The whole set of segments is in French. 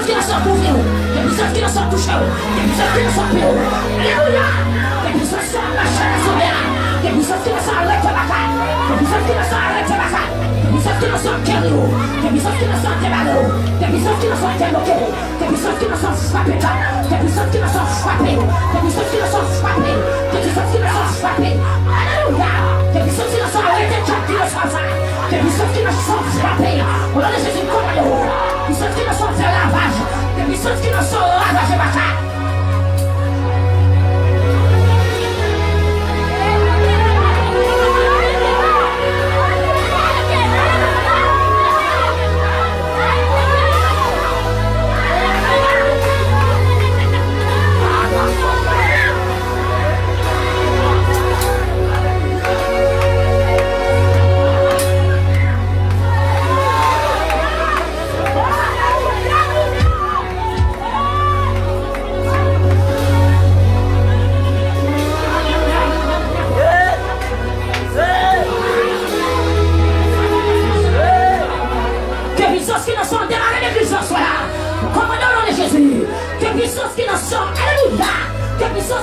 qui nous sont couverts, des puissances qui nous sont touchés, des puissances qui nous sont pires. Alléluia. Des puissances qui sont marchés à sauver, des puissances qui nous sont arrêtés la caille, des puissances qui nous sont arrêtés la caille, des puissances qui nous sont guéris, des puissances qui nous sont déballés, des puissances qui nous sont débloqués, des puissances qui nous sont frappés, des puissances qui nous sont frappés, des puissances qui nous sont frappés, des puissances qui nous sont frappés. Alléluia. Des puissances qui nous sont arrêtés, qui nous sont faits, des puissances qui nous sont frappés. Au nom de Jésus, commandez-vous. Des puissances qui nous sont fait lavage, des puissances qui nous sont ravagés par ça.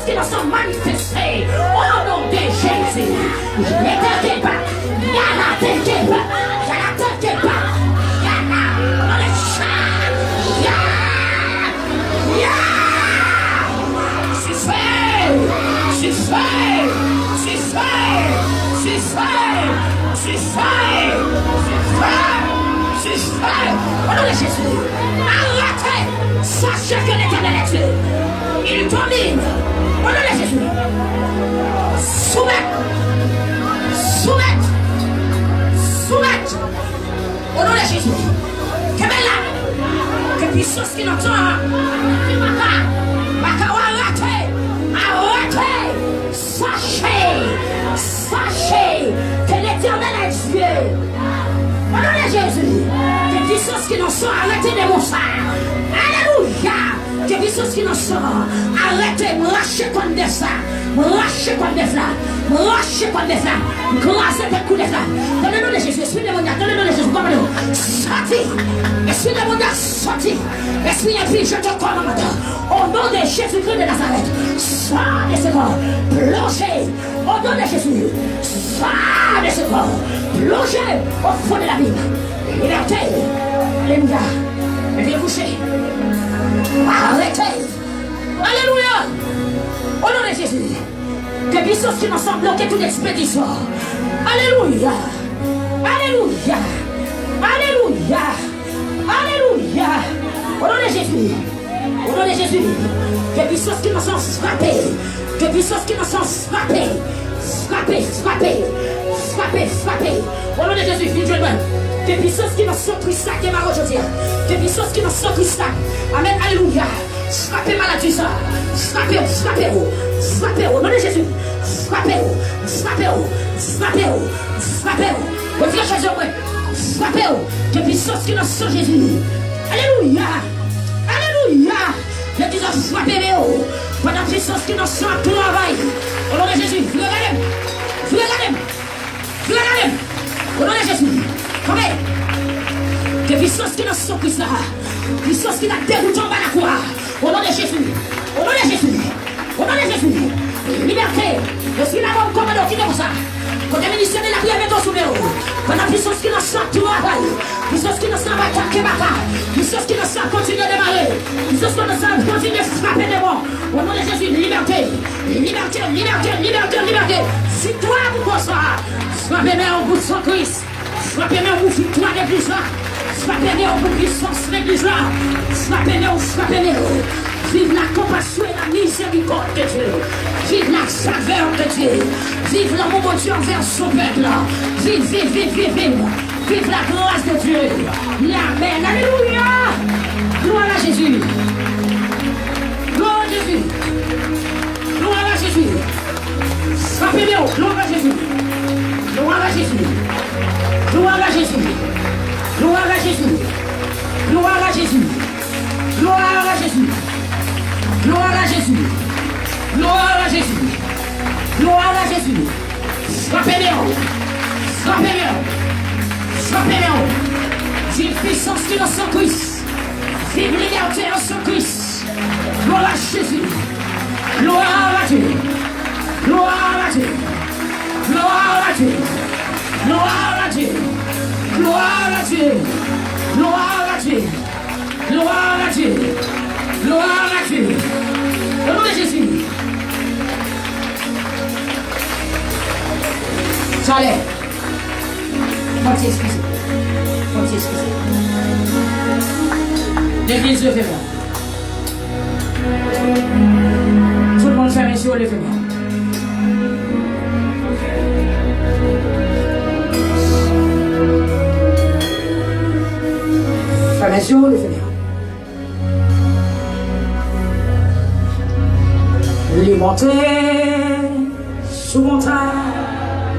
Qui nous sont manifestés au nom de Jésus. Ne t'inquiète pas, Yana, t'inquiète pas, Yana, t'inquiète pas, Yana, dans les chats, c'est fait, c'est fait, c'est fait, c'est fait, c'est fait, c'est fait, c'est fait. Au nom de Jésus, arrêtez, sachez que l'Éternel est Dieu. Il domine. Au nom de Jésus. Soumettre. Soumettre. Soumettre. Au nom de Jésus. Que là. Que puissance qui nous tient. Arrêtez. Arrêtez. Sachez. Sachez que l'Éternel est Dieu. Au nom de Jésus. Que puissance qui nous sont. Arrêtez de mon sang. Alléluia. Que puissance qui nous sont. Arrêtez, lâchez comme des flammes. Lâchez comme des flammes. Lâchez comme des flammes. Glacez des coups de flammes. Dans le nom de Jésus, esprit démoniaque, dans le nom de Jésus, commande-nous. Sorti. Esprit démoniaque, sorti. Esprit impie, je te commande. Au nom de Jésus-Christ de Nazareth, sors de ce corps. Plongez. Au nom de Jésus, sors de ce corps. Plongez au fond de la Bible. Liberté. Alléluia. Et bien couché. Arrêtez. Alléluia. Au nom de Jésus. Que puissances qui nous sont bloquées toute expédition. Alléluia. Alléluia. Alléluia. Alléluia. Au nom de Jésus. Au nom de Jésus. Que puissances qui nous sont frappées. Que puissances qui nous sont frappées. Frappées, frappées. Frappées, frappées. Au nom de Jésus, une jeune main. Que puissances qui nous sont tristes, qui m'a aujourd'hui. Que puissances qui nous sont tristes. Amen, alléluia. Frappez maladie ça. Frappez-vous, frappez-vous. Frappez-vous, au nom de Jésus. Frappez-vous, frappez-vous, frappez-vous, frappez-vous. Réfléchissez au moins. Frappez-vous. Que puissances qui nous sont Jésus. Alléluia. Alléluia. Que puissances frappez-vous. Pendant puissance qui nous sont travail. Au nom de Jésus. Regardez. Regardez. Regardez. Au nom de Jésus. Combien? Que puissance qui nous sont Christ là. Puissance qui n'a dégoûté en bas la croix. Au nom de Jésus. Au nom de Jésus. Au nom de Jésus. Liberté. Je suis là-bas au commandant qui est comme ça. Quand le ministère de la prière met ton souvenir. Quand la puissance qui nous sort travail. Puissance qui nous sort attaquer bataille. Puissance qui nous sort continuer de démarrer. Puissance qui nous sort continuer de frapper des bons. Au nom de Jésus, liberté. Liberté, liberté, liberté, liberté. Si toi vous pensez ça, frappez-moi au bout de son Christ. Frappez-moi au bout de victoire d'église là. Frappez-moi au bout de puissance l'église là. Frappez-moi, frappez-moi. Vive la compassion et la miséricorde de Dieu. Vive la saveur de Dieu. Vive l'amour de Dieu envers son peuple. Vive, vive, vive, vive, vive. Vive la grâce de Dieu. Amen. Alléluia. Gloire à Jésus. Gloire à Jésus. Gloire à Jésus. Frappez-moi. Gloire à Jésus. Gloire à Jésus. Gloire à Jésus. Gloire à Jésus. Gloire à Jésus. Gloire à Jésus. Gloire à Jésus. Gloire à Jésus. Gloire à Jésus. Frappez-le. Frappez-le. Frappez-le. Vive puissance qui nous sont Christ. Vive liberté. sur Christ. Gloire à Jésus. Gloire à Dieu. Gloire à Dieu. Gloire à Dieu. Gloire à Dieu. Gloire à Dieu. Gloire à Dieu. Gloire à Dieu. Gloire à Dieu. Au nom de Jésus. J'allais. Faut t'excuser. Faut t'excuser. L'église, levez-moi. Tout le monde fait mes yeux, levez-moi. Fais mes yeux, levez-moi. Les montées sous montagne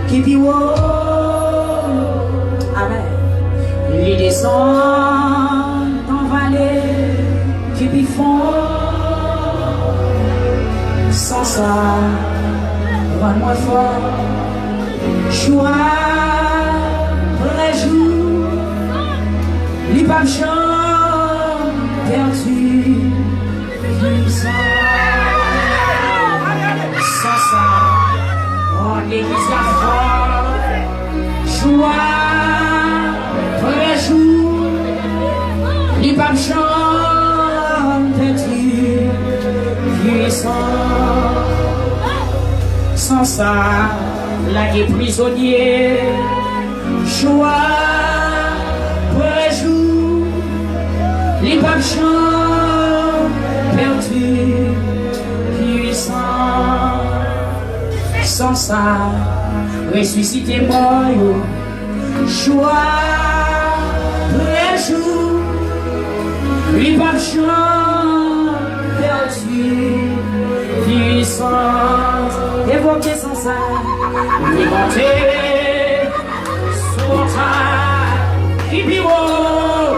qui pivotent. Amen. Les descendent en vallée qui bifont. Sans ça, rends-moi fort. Joie, vrai jour. Les papes chantent, perdu, puissant. Sans ça, on l'église la foi. Joie, vrai jour. Les papes chantent, perdu, puissant. Sans ça, la guerre prisonnier. Joie, vrai jour. Les papes chantent, perdu, puissant. Sans ça, ressuscité mort. Joie, vrai jour. Les papes chantent, perdu, puissant. Évoquez sans ça, évoquez son temps qui vit haut.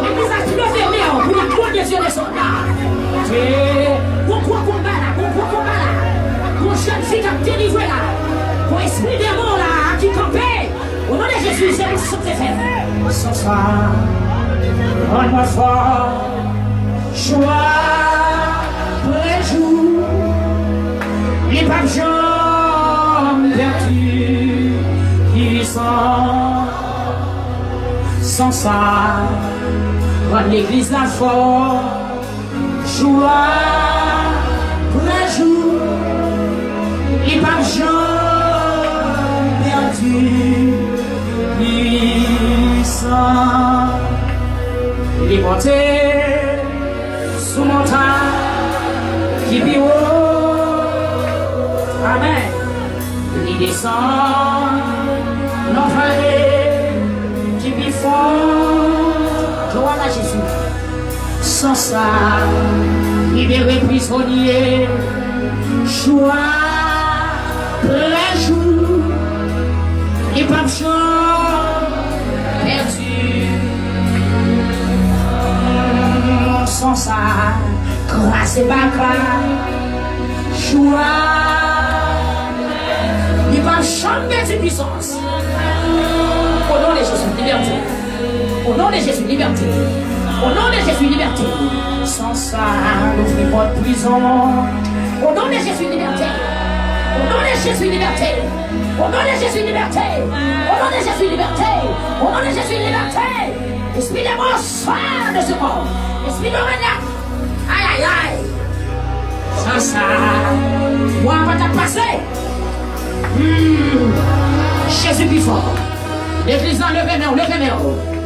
L'église a tout fermé pour la gloire des yeux des soldats. Pourquoi combat là? Pourquoi combat là? Pour jeune fille qui a délivré là. Pour esprit démon là qui campait. Au nom de Jésus, c'est pour sauter faire. Sans ça, rends-moi fort. Joie, vrai jour. Les papes jambes perdues, puissants. Sans ça, rendre l'église la force. Joie, vrai jour. Les papes jambes perdues, puissants. Les montées sous montagne qui vit Amen. Il descend, l'enfant qui vit fort. Gloire à Jésus. Sans ça, libéré prisonnier. Joie, plein jour. Les papes chantent, perdu. Sans ça, grâce et baccarat. Joie. Il va changer de puissance. Au nom de Jésus, liberté. Au nom de Jésus, liberté. Au nom de Jésus, liberté. Sans ça, n'ouvrez pas de prison. Au nom de Jésus, liberté. Au nom de Jésus, liberté. Au nom de Jésus, liberté. Au nom de Jésus, liberté. Au nom de Jésus, liberté. Esprit de mort, sort de ce corps. Esprit de maniaque. Aïe, aïe, aïe. Sans ça, moi, on va te passer. Jésus plus fort. L'église, levez-moi, levez-moi.